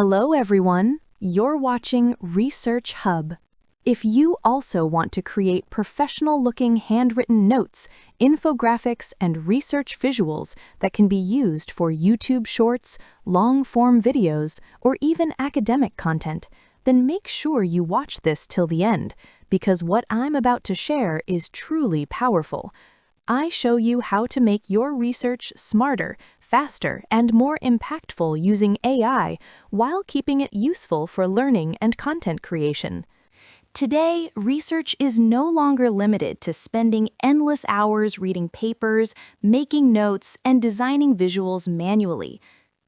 Hello everyone, you're watching Research Hub. If you also want to create professional-looking handwritten notes, infographics, and research visuals that can be used for YouTube shorts, long-form videos, or even academic content, then make sure you watch this till the end, because what I'm about to share is truly powerful. I show you how to make your research smarter, faster, and more impactful using AI while keeping it useful for learning and content creation. Today, research is no longer limited to spending endless hours reading papers, making notes, and designing visuals manually.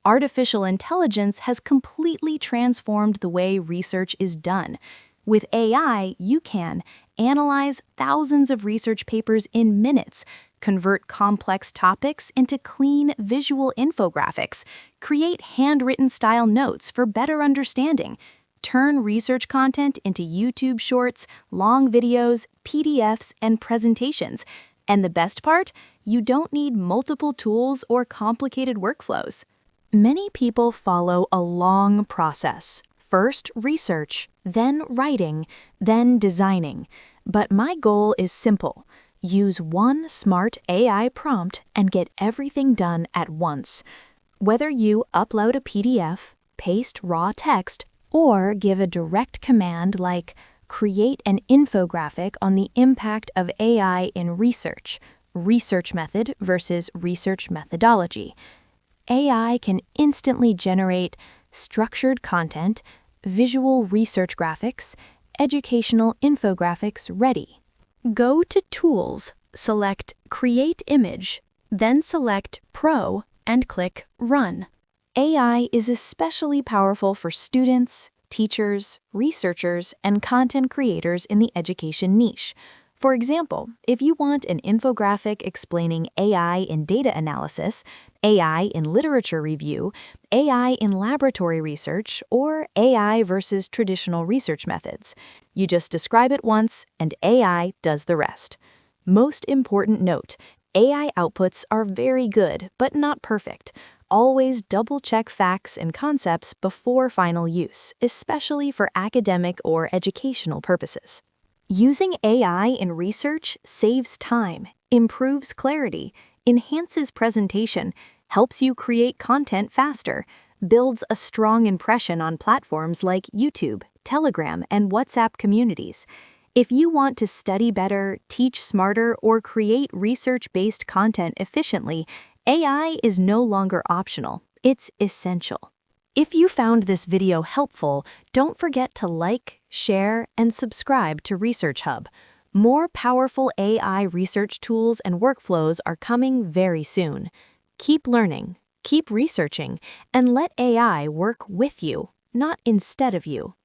Artificial intelligence has completely transformed the way research is done. With AI, you can analyze thousands of research papers in minutes, convert complex topics into clean visual infographics, create handwritten style notes for better understanding, turn research content into YouTube shorts, long videos, PDFs, and presentations. And the best part? You don't need multiple tools or complicated workflows. Many people follow a long process. First research, then writing, then designing. But my goal is simple. Use one smart AI prompt and get everything done at once. Whether you upload a PDF, paste raw text, or give a direct command like create an infographic on the impact of AI in research, research method versus research methodology, AI can instantly generate structured content, visual research graphics, educational infographics ready. Go to Tools, select Create Image, then select Pro and click Run. AI is especially powerful for students, teachers, researchers, and content creators in the education niche. For example, if you want an infographic explaining AI in data analysis, AI in literature review, AI in laboratory research, or AI versus traditional research methods, you just describe it once and AI does the rest. Most important note, AI outputs are very good, but not perfect. Always double-check facts and concepts before final use, especially for academic or educational purposes. Using AI in research saves time, improves clarity, enhances presentation, helps you create content faster, builds a strong impression on platforms like YouTube, Telegram, and WhatsApp communities. If you want to study better, teach smarter, or create research-based content efficiently, AI is no longer optional, it's essential. If you found this video helpful, don't forget to like, share, and subscribe to Research Hub. More powerful AI research tools and workflows are coming very soon. Keep learning, keep researching, and let AI work with you, not instead of you.